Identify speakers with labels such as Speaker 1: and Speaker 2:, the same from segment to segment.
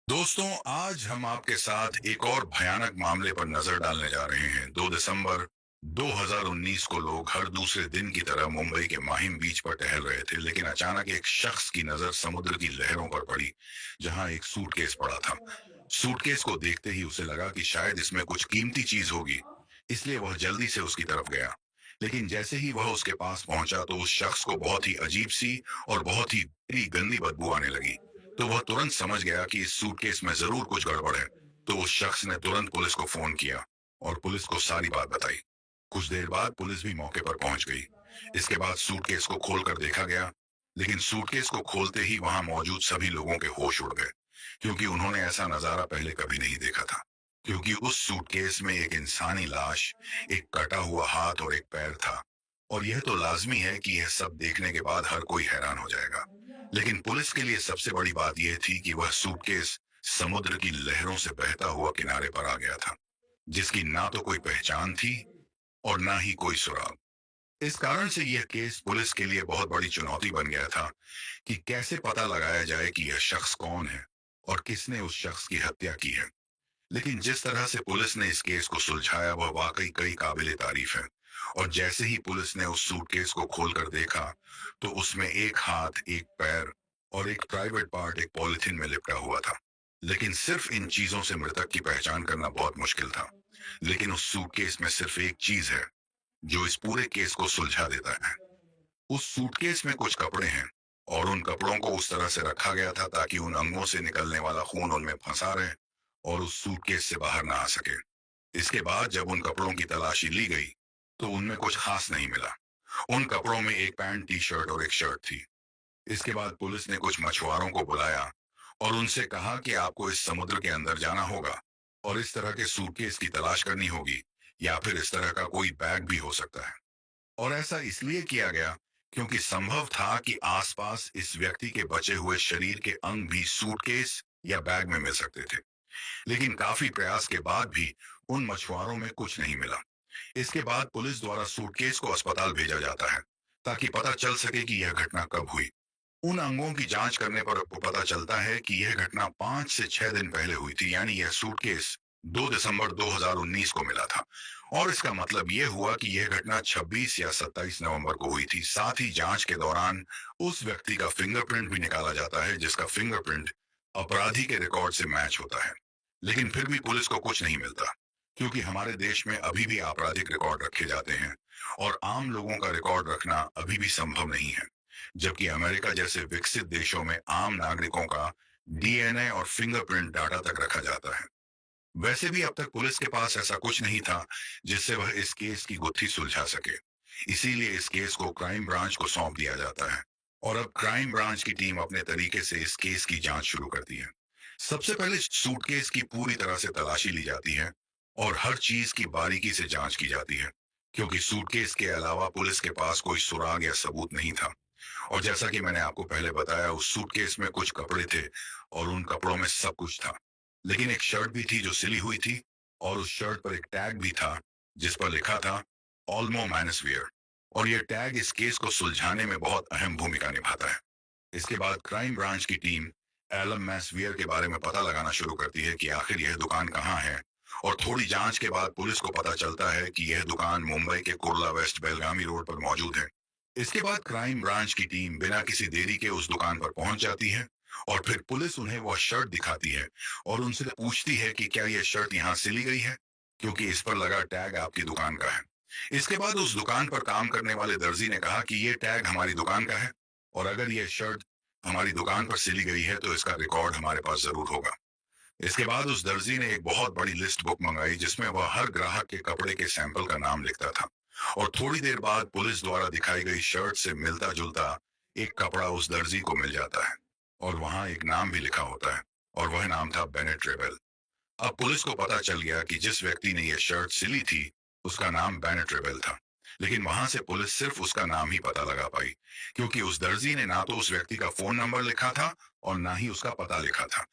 Speaker 1: दोस्तों, आज हम आपके साथ एक और भयानक मामले पर नजर डालने जा रहे हैं। 2 दिसंबर 2019 को लोग हर दूसरे दिन की तरह मुंबई के माहिम बीच पर टहल रहे थे, लेकिन अचानक एक शख्स की नजर समुद्र की लहरों पर पड़ी, जहां एक सूटकेस पड़ा था। सूटकेस को देखते ही उसे लगा कि शायद इसमें कुछ कीमती चीज होगी, इसलिए वह जल्दी से उसकी तरफ गया। लेकिन जैसे ही वह उसके पास पहुंचा, तो उस शख्स को बहुत ही अजीब सी और बहुत ही गंदी बदबू आने लगी। तो वह तुरंत समझ गया कि इस सूटकेस में जरूर कुछ गड़बड़ है। तो उस शख्स ने तुरंत पुलिस को फोन किया और पुलिस को सारी बात बताई। कुछ देर बाद पुलिस भी मौके पर पहुंच गई। इसके बाद सूटकेस को खोलकर देखा गया, लेकिन सूटकेस को खोलते ही वहां मौजूद सभी लोगों के होश उड़ गए, क्योंकि उन्होंने ऐसा नजारा पहले कभी नहीं देखा था। क्योंकि उस सूटकेस में एक इंसानी लाश, एक कटा हुआ हाथ और एक पैर था। और यह तो लाजमी है कि यह सब देखने के बाद हर कोई हैरान हो जाएगा। लेकिन पुलिस के लिए सबसे बड़ी बात यह थी कि वह सूटकेस समुद्र की लहरों से बहता हुआ किनारे पर आ गया था, जिसकी ना तो कोई पहचान थी और ना ही कोई सुराग। इस कारण से यह केस पुलिस के लिए बहुत बड़ी चुनौती बन गया था कि कैसे पता लगाया जाए कि यह शख्स कौन है और किसने उस शख्स की हत्या की है। लेकिन जिस तरह से पुलिस ने इस केस को सुलझाया, वह वाकई कई काबिले तारीफ है। और जैसे ही पुलिस ने उस सूटकेस को खोलकर देखा, तो उसमें एक हाथ, एक पैर और एक प्राइवेट पार्ट एक पॉलिथीन में लिपटा हुआ था। लेकिन सिर्फ इन चीजों से मृतक की पहचान करना बहुत मुश्किल था। लेकिन उस सूटकेस में सिर्फ एक चीज है जो इस पूरे केस को सुलझा देता है। उस सूटकेस में कुछ कपड़े हैं, और उन कपड़ों को उस तरह से रखा गया था ताकि उन अंगों से निकलने वाला खून उनमें फंसा रहे और उस सूटकेस से बाहर ना आ सके। इसके बाद जब उन कपड़ों की तलाशी ली गई, तो उनमें कुछ खास नहीं मिला। उन कपड़ों में एक पैंट, टी शर्ट और एक शर्ट थी। इसके बाद पुलिस ने कुछ मछुआरों को बुलाया और उनसे कहा कि आपको इस समुद्र के अंदर जाना होगा और इस तरह के सूटकेस की तलाश करनी होगी, या फिर इस तरह का कोई बैग भी हो सकता है। और ऐसा इसलिए किया गया क्योंकि संभव था कि आसपास इस व्यक्ति के बचे हुए शरीर के अंग भी सूटकेस या बैग में मिल सकते थे। लेकिन काफी प्रयास के बाद भी उन मछुआरों में कुछ नहीं मिला। इसके बाद पुलिस द्वारा सूटकेस को अस्पताल भेजा जाता है ताकि पता चल सके कि यह घटना कब हुई। उन अंगों की जांच करने पर आपको पता चलता है कि यह घटना 5 से 6 दिन पहले हुई थी, यानी यह सूटकेस 2 दिसंबर 2019 को मिला था। और इसका मतलब यह हुआ कि यह घटना 26 या 27 नवंबर को हुई थी। साथ ही जांच के दौरान उस व्यक्ति का फिंगरप्रिंट भी निकाला जाता है, जिसका फिंगरप्रिंट अपराधी के रिकॉर्ड से मैच होता है। लेकिन फिर भी पुलिस को कुछ नहीं मिलता, क्योंकि हमारे देश में अभी भी आपराधिक रिकॉर्ड रखे जाते हैं और आम लोगों का रिकॉर्ड रखना अभी भी संभव नहीं है। जबकि अमेरिका जैसे विकसित देशों में आम नागरिकों का डीएनए और फिंगरप्रिंट डाटा तक रखा जाता है। वैसे भी अब तक पुलिस के पास ऐसा कुछ नहीं था जिससे वह इस केस की गुत्थी सुलझा सके। इसीलिए इस केस को क्राइम ब्रांच को सौंप दिया जाता है, और अब क्राइम ब्रांच की टीम अपने तरीके से इस केस की जांच शुरू करती है। सबसे पहले सूटकेस की पूरी तरह से तलाशी ली जाती है और हर चीज की बारीकी से जांच की जाती है, क्योंकि सूटकेस के अलावा पुलिस के पास कोई सुराग या सबूत नहीं था। और जैसा कि मैंने आपको पहले बताया, उस सूटकेस में कुछ कपड़े थे और उन कपड़ों में सब कुछ था। लेकिन एक शर्ट भी थी जो सिली हुई थी, और उस शर्ट पर एक टैग भी था जिस पर लिखा था ऑल्मो मैनसवियर। और यह टैग इस केस को सुलझाने में बहुत अहम भूमिका निभाता है। इसके बाद क्राइम ब्रांच की टीम एलम मैसवियर के बारे में पता लगाना शुरू करती है कि आखिर यह दुकान कहाँ है। और थोड़ी जांच के बाद पुलिस को पता चलता है कि यह दुकान मुंबई के कुर्ला वेस्ट बेलगामी रोड पर मौजूद है। इसके बाद क्राइम ब्रांच की टीम बिना किसी देरी के उस दुकान पर पहुंच जाती है, और फिर पुलिस उन्हें वह शर्ट दिखाती है और उनसे पूछती है कि क्या यह शर्ट यहाँ सिली गई है, क्योंकि इस पर लगा टैग आपकी दुकान का है। इसके बाद उस दुकान पर काम करने वाले दर्जी ने कहा कि यह टैग हमारी दुकान का है, और अगर यह शर्ट हमारी दुकान पर सिली गई है तो इसका रिकॉर्ड हमारे पास जरूर होगा। इसके बाद उस दर्जी ने एक बहुत बड़ी लिस्ट बुक मंगाई, जिसमें वह हर ग्राहक के कपड़े के सैंपल का नाम लिखता था। और थोड़ी देर बाद पुलिस द्वारा दिखाई गई शर्ट से मिलता जुलता एक कपड़ा उस दर्जी को मिल जाता है, और वहां एक नाम भी लिखा होता है, और वह नाम था बेनेट रेबेल। अब पुलिस को पता चल गया कि जिस व्यक्ति ने यह शर्ट सिली थी, उसका नाम बेनेट रेबेल था। लेकिन वहां से पुलिस सिर्फ उसका नाम ही पता लगा पाई, क्योंकि उस दर्जी ने ना तो उस व्यक्ति का फोन नंबर लिखा था और ना ही उसका पता लिखा था।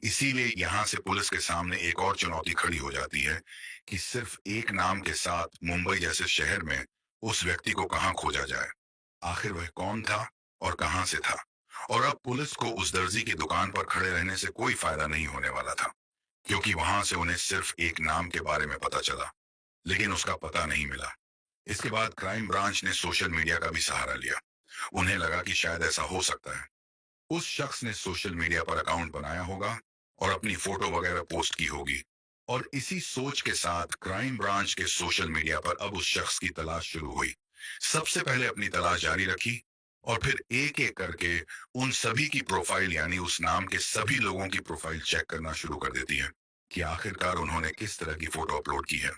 Speaker 1: इसीलिए यहां से पुलिस के सामने एक और चुनौती खड़ी हो जाती है कि सिर्फ एक नाम के साथ मुंबई जैसे शहर में उस व्यक्ति को कहां खोजा जाए। आखिर वह कौन था और कहां से था, और अब पुलिस को उस दर्जी की दुकान पर खड़े रहने से कोई फायदा नहीं होने वाला था, क्योंकि वहां से उन्हें सिर्फ एक नाम के बारे में पता चला, लेकिन उसका पता नहीं मिला। इसके बाद क्राइम ब्रांच ने सोशल मीडिया का भी सहारा लिया। उन्हें लगा कि शायद ऐसा हो सकता है, उस शख्स ने सोशल मीडिया पर अकाउंट बनाया होगा और अपनी फोटो वगैरह पोस्ट की होगी। और इसी सोच के साथ क्राइम ब्रांच के सोशल मीडिया पर अब उस शख्स की तलाश शुरू हुई। सबसे पहले अपनी तलाश जारी रखी और फिर एक एक करके उन सभी की प्रोफाइल, यानी उस नाम के सभी लोगों की प्रोफाइल चेक करना शुरू कर देती है कि आखिरकार उन्होंने किस तरह की फोटो अपलोड की है।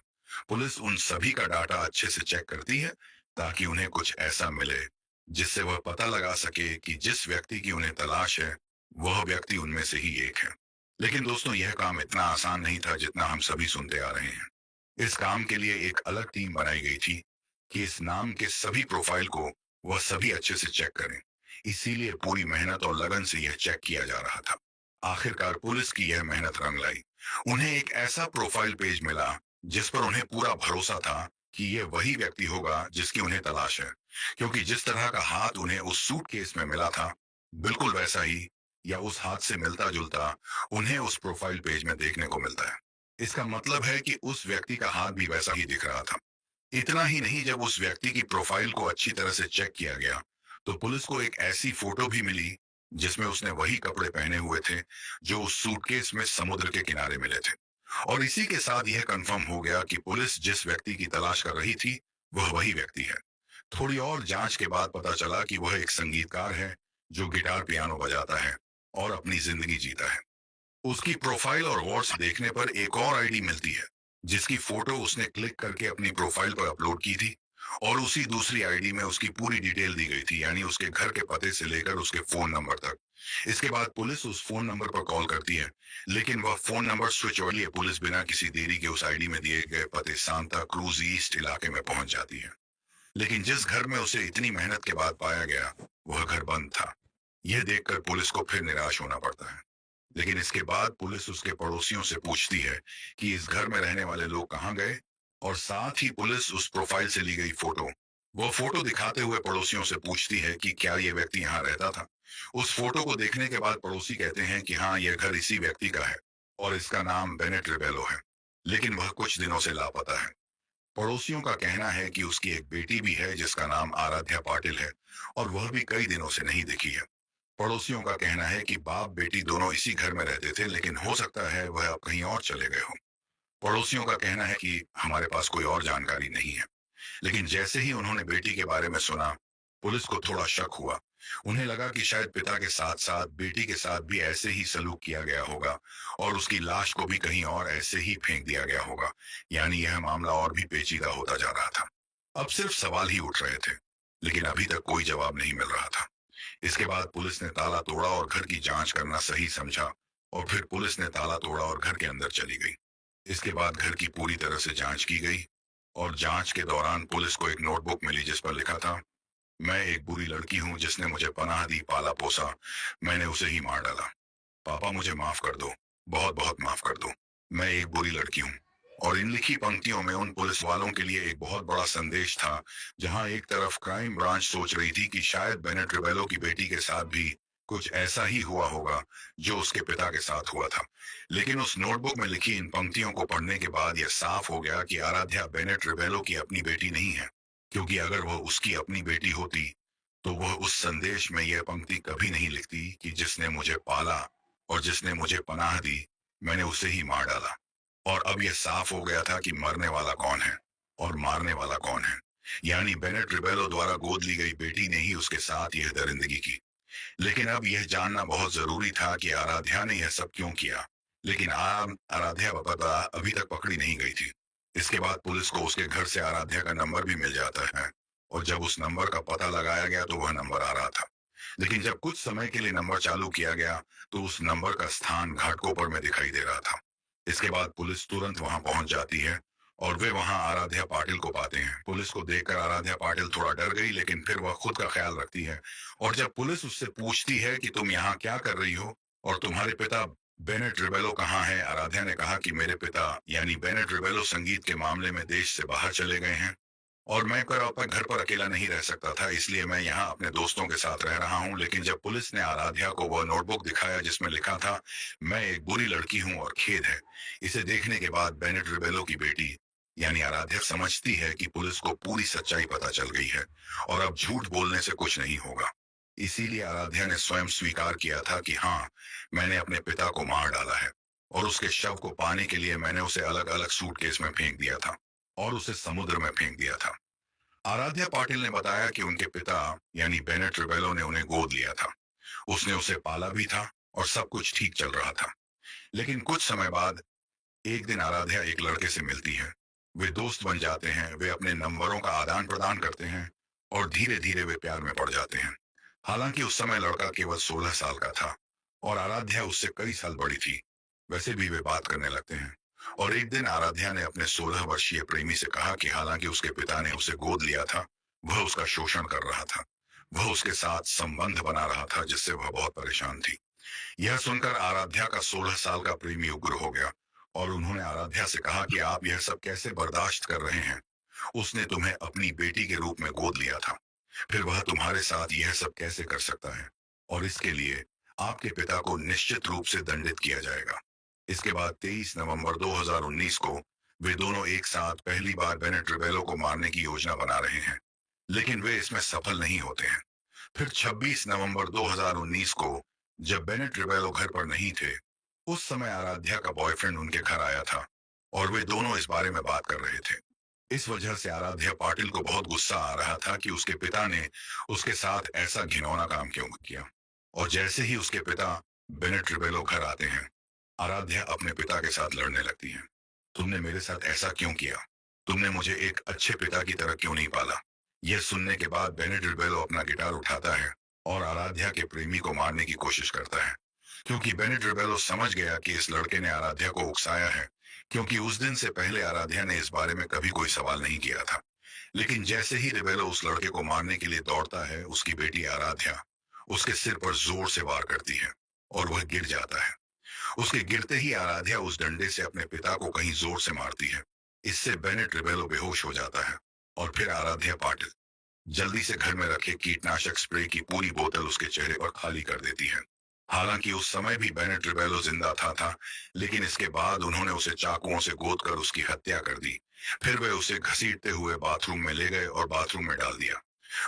Speaker 1: पुलिस उन सभी का डाटा अच्छे से चेक करती है ताकि उन्हें कुछ ऐसा मिले जिससे वह पता लगा सके कि जिस व्यक्ति की उन्हें तलाश है वह व्यक्ति उनमें से ही एक है। लेकिन दोस्तों, यह काम इतना आसान नहीं था जितना हम सभी सुनते आ रहे हैं। इस काम के लिए एक अलग टीम बनाई गई थी कि इस नाम के सभी प्रोफाइल को वह सभी अच्छे से चेक करें। इसीलिए पूरी मेहनत और लगन से यह चेक किया जा रहा था। आखिरकार पुलिस की यह मेहनत रंग लाई। उन्हें एक ऐसा प्रोफाइल पेज मिला जिस पर उन्हें पूरा भरोसा था कि यह वही व्यक्ति होगा जिसकी उन्हें तलाश है, क्योंकि जिस तरह का हाथ उन्हें उस सूटकेस में मिला था, बिल्कुल वैसा ही या उस हाथ से मिलता जुलता उन्हें उस प्रोफाइल पेज में देखने को मिलता है। इसका मतलब है कि उस व्यक्ति का हाथ भी वैसा ही दिख रहा था। इतना ही नहीं, जब उस व्यक्ति की प्रोफाइल को अच्छी तरह से चेक किया गया तो पुलिस को एक ऐसी फोटो भी मिली जिसमें उसने वही कपड़े पहने हुए थे जो उस सूटकेस में समुद्र के किनारे मिले थे। और इसी के साथ यह कंफर्म हो गया कि पुलिस जिस व्यक्ति की तलाश कर रही थी वह वही व्यक्ति है। थोड़ी और जांच के बाद पता चला कि वह एक संगीतकार है जो गिटार पियानो बजाता है और अपनी जिंदगी जीता है। उसकी प्रोफाइल और वॉट्स देखने पर एक और आईडी मिलती है जिसकी फोटो उसने क्लिक करके अपनी प्रोफाइल पर अपलोड की थी, और उसी दूसरी आईडी में उसकी पूरी डिटेल दी गई थी, यानी उसके घर के पते से लेकर उसके फोन नंबर तक। इसके बाद पुलिस उस फोन नंबर पर कॉल करती है, लेकिन वह फोन नंबर स्विच ऑफ है। पुलिस बिना किसी देरी के उस आईडी में दिए गए पते सांता क्रूज ईस्ट इलाके में पहुंच जाती है। लेकिन जिस घर में उसे इतनी मेहनत के बाद पाया गया वह घर बंद था। यह देखकर पुलिस को फिर निराश होना पड़ता है। लेकिन इसके बाद पुलिस उसके पड़ोसियों से पूछती है कि इस घर में रहने वाले लोग कहाँ गए, और साथ ही पुलिस उस प्रोफाइल से ली गई फोटो, वो फोटो दिखाते हुए पड़ोसियों से पूछती है कि क्या ये व्यक्ति यहाँ रहता था। उस फोटो को देखने के बाद पड़ोसी कहते हैं कि हाँ, यह घर इसी व्यक्ति का है और इसका नाम बेनेट रिबेलो है, लेकिन वह कुछ दिनों से लापता है। पड़ोसियों का कहना है कि उसकी एक बेटी भी है जिसका नाम आराध्या पाटिल है, और वह भी कई दिनों से नहीं दिखी है। पड़ोसियों का कहना है कि बाप बेटी दोनों इसी घर में रहते थे, लेकिन हो सकता है वह अब कहीं और चले गए हो। पड़ोसियों का कहना है कि हमारे पास कोई और जानकारी नहीं है। लेकिन जैसे ही उन्होंने बेटी के बारे में सुना, पुलिस को थोड़ा शक हुआ। उन्हें लगा कि शायद पिता के साथ साथ बेटी के साथ भी ऐसे ही सलूक किया गया होगा और उसकी लाश को भी कहीं और ऐसे ही फेंक दिया गया होगा। यानी यह मामला और भी पेचीदा होता जा रहा था। अब सिर्फ सवाल ही उठ रहे थे, लेकिन अभी तक कोई जवाब नहीं मिल रहा था। इसके बाद पुलिस ने ताला तोड़ा और घर की जांच करना सही समझा, और फिर पुलिस ने ताला तोड़ा और घर के अंदर चली गई। इसके बाद घर की पूरी तरह से जांच की गई, और जांच के दौरान पुलिस को एक नोटबुक मिली जिस पर लिखा था, मैं एक बुरी लड़की हूं जिसने मुझे पनाह दी, पाला पोसा, मैंने उसे ही मार डाला। पापा मुझे माफ कर दो, बहुत बहुत माफ कर दो, मैं एक बुरी लड़की हूँ। और इन लिखी पंक्तियों में उन पुलिस वालों के लिए एक बहुत बड़ा संदेश था। जहां एक तरफ क्राइम ब्रांच सोच रही थी कि शायद बेनेट रिबेलो की बेटी के साथ भी कुछ ऐसा ही हुआ होगा जो उसके पिता के साथ हुआ था, लेकिन उस नोटबुक में लिखी इन पंक्तियों को पढ़ने के बाद यह साफ हो गया कि आराध्या बेनेट रिबेलो की अपनी बेटी नहीं है, क्योंकि अगर वह उसकी अपनी बेटी होती तो वह उस संदेश में यह पंक्ति कभी नहीं लिखती कि जिसने मुझे पाला और जिसने मुझे पनाह दी, मैंने उसे ही मार डाला। और अब यह साफ हो गया था कि मरने वाला कौन है और मारने वाला कौन है, यानी बेनेट रिबेलो द्वारा गोद ली गई बेटी ने ही उसके साथ यह दरिंदगी की। लेकिन अब यह जानना बहुत जरूरी था कि आराध्या ने यह सब क्यों किया, लेकिन आराध्या पता अभी तक पकड़ी नहीं गई थी। इसके बाद पुलिस को उसके घर से आराध्या का नंबर भी मिल जाता है, और जब उस नंबर का पता लगाया गया तो वह नंबर आ रहा था। लेकिन जब कुछ समय के लिए नंबर चालू किया गया तो उस नंबर का स्थान घाटकोपर में दिखाई दे रहा था। इसके बाद पुलिस तुरंत वहां पहुंच जाती है और वे वहां आराध्या पाटिल को पाते हैं। पुलिस को देखकर आराध्या पाटिल थोड़ा डर गई, लेकिन फिर वह खुद का ख्याल रखती है। और जब पुलिस उससे पूछती है कि तुम यहाँ क्या कर रही हो और तुम्हारे पिता बेनेट रिबेलो कहाँ हैं, आराध्या ने कहा कि मेरे पिता यानी बेनेट रिबेलो संगीत के मामले में देश से बाहर चले गए हैं और मैं घर पर अकेला नहीं रह सकता था, इसलिए मैं यहाँ अपने दोस्तों के साथ रह रहा हूँ। लेकिन जब पुलिस ने आराध्या को वह नोटबुक दिखाया जिसमें लिखा था, मैं एक बुरी लड़की हूँ और खेद है। इसे देखने के बाद बेनेट रिबेलो की बेटी यानी आराध्या समझती है कि पुलिस को पूरी सच्चाई पता चल गई है और अब झूठ बोलने से कुछ नहीं होगा। इसीलिए आराध्या ने स्वयं स्वीकार किया था कि हाँ, मैंने अपने पिता को मार डाला है और उसके शव को पाने के लिए मैंने उसे अलग अलग सूटकेस में फेंक दिया था और उसे समुद्र में फेंक दिया था। आराध्या पाटिल ने बताया कि उनके पिता यानी बेनेट रिबेलो ने उन्हें गोद लिया था। उसने उसे पाला भी था और सब कुछ ठीक चल रहा था। लेकिन कुछ समय बाद एक दिन आराध्या एक लड़के से मिलती है। वे दोस्त बन जाते हैं, वे अपने नंबरों का आदान प्रदान करते हैं और धीरे धीरे वे प्यार में पड़ जाते हैं। हालांकि उस समय लड़का केवल 16 साल का था और आराध्या उससे कई साल बड़ी थी। वैसे भी वे बात करने लगते हैं और एक दिन आराध्या ने अपने 16 वर्षीय प्रेमी से कहा कि हालांकि उसके पिता ने उसे गोद लिया था, वह उसका शोषण कर रहा था। वह उसके साथ संबंध बना रहा था जिससे वह बहुत परेशान थी। यह सुनकर आराध्या का 16 साल का प्रेमी उग्र हो गया और उन्होंने आराध्या से कहा कि आप यह सब कैसे बर्दाश्त कर रहे हैं। उसने तुम्हें अपनी बेटी के रूप में गोद लिया था, फिर वह तुम्हारे साथ यह सब कैसे कर सकता है, और इसके लिए आपके पिता को निश्चित रूप से दंडित किया जाएगा। इसके बाद 23 नवंबर 2019 को वे दोनों एक साथ पहली बार बेनेट रिबेलो को मारने की योजना बना रहे हैं, लेकिन वे इसमें सफल नहीं होते हैं। फिर 26 नवंबर 2019 को जब बेनेट रिबेलो घर पर नहीं थे, उस समय आराध्या का बॉयफ्रेंड उनके घर आया था और वे दोनों इस बारे में बात कर रहे थे। इस वजह से आराध्या पाटिल को बहुत गुस्सा आ रहा था कि उसके पिता ने उसके साथ ऐसा घिनौना काम क्यों किया। और जैसे ही उसके पिता बेनेट रिबेलो घर आते हैं, आराध्या अपने पिता के साथ लड़ने लगती है। तुमने मेरे साथ ऐसा क्यों किया? तुमने मुझे एक अच्छे पिता की तरह क्यों नहीं पाला? यह सुनने के बाद बेनेट रिबेलो अपना गिटार उठाता है और आराध्या के प्रेमी को मारने की कोशिश करता है, क्योंकि बेनेट रिबेलो समझ गया कि इस लड़के ने आराध्या को उकसाया है, क्योंकि उस दिन से पहले आराध्या ने इस बारे में कभी कोई सवाल नहीं किया था। लेकिन जैसे ही रिबेलो उस लड़के को मारने के लिए दौड़ता है, उसकी बेटी आराध्या उसके सिर पर जोर से वार करती है और वह गिर जाता है। उसके गिरते ही आराध्या उस डंडे से अपने पिता को कहीं जोर से मारती है। इससे बेनेट रिबेलो बेहोश हो जाता है और फिर आराध्या पाटिल जल्दी से घर में रखे कीटनाशक स्प्रे की पूरी बोतल उसके चेहरे पर खाली कर देती है। हालांकि उस समय भी बेनेट रिबेलो जिंदा था, लेकिन इसके बाद उन्होंने उसे चाकुओं से गोद कर उसकी हत्या कर दी। फिर वे उसे घसीटते हुए बाथरूम में ले गए और बाथरूम में डाल दिया।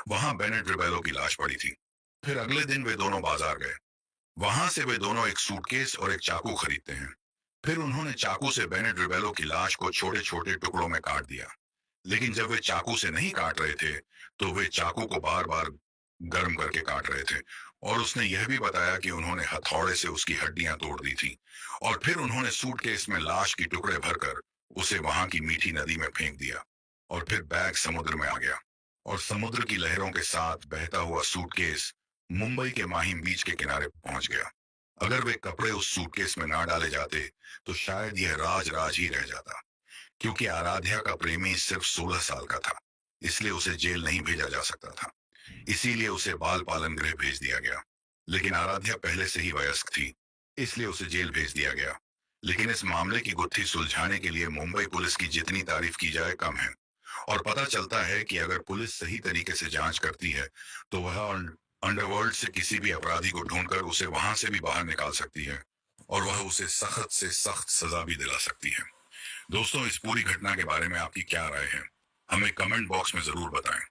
Speaker 1: वहां बेनेट रिबेलो की लाश पड़ी थी। फिर अगले दिन वे दोनों बाजार गए। वहां से वे दोनों एक सूटकेस और एक चाकू खरीदते हैं। फिर उन्होंने चाकू से बेनेट रिबेलो की लाश को छोटे छोटे टुकड़ों में काट दिया। लेकिन जब वे चाकू से नहीं काट रहे थे, तो वे चाकू को बार बार गर्म करके काट रहे थे। और उसने यह भी बताया कि उन्होंने हथौड़े से उसकी हड्डियां तोड़ दी थी और फिर उन्होंने सूटकेस में लाश की टुकड़े भरकर उसे वहां की मीठी नदी में फेंक दिया और फिर बैग समुद्र में आ गया और समुद्र की लहरों के साथ बहता हुआ सूटकेस मुंबई के माहिम बीच के किनारे पहुंच गया। अगर वे कपड़े उस सूटकेस में ना डाले जाते, तो शायद यह राज राज ही रह जाता। क्योंकि आराध्या का प्रेमी सिर्फ 16 साल का था, इसलिए उसे जेल नहीं भेजा जा सकता था। इसीलिए उसे बाल पालन गृह भेज दिया गया। लेकिन आराध्या पहले से ही वयस्क थी, इसलिए उसे जेल भेज दिया गया। लेकिन इस मामले की गुत्थी सुलझाने के लिए मुंबई पुलिस की जितनी तारीफ की जाए कम है। और पता चलता है कि अगर पुलिस सही तरीके से जांच करती है, तो वह अंडरवर्ल्ड से किसी भी अपराधी को ढूंढकर उसे वहां से भी बाहर निकाल सकती है और वह उसे सख्त से सख्त सजा भी दिला सकती है। दोस्तों, इस पूरी घटना के बारे में आपकी क्या राय है, हमें कमेंट बॉक्स में जरूर बताएं।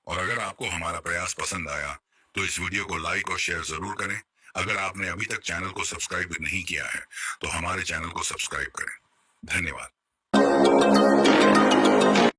Speaker 1: और अगर आपको हमारा प्रयास पसंद आया, तो इस वीडियो को लाइक और शेयर जरूर करें। अगर आपने अभी तक चैनल को सब्सक्राइब नहीं किया है, तो हमारे चैनल को सब्सक्राइब करें। धन्यवाद।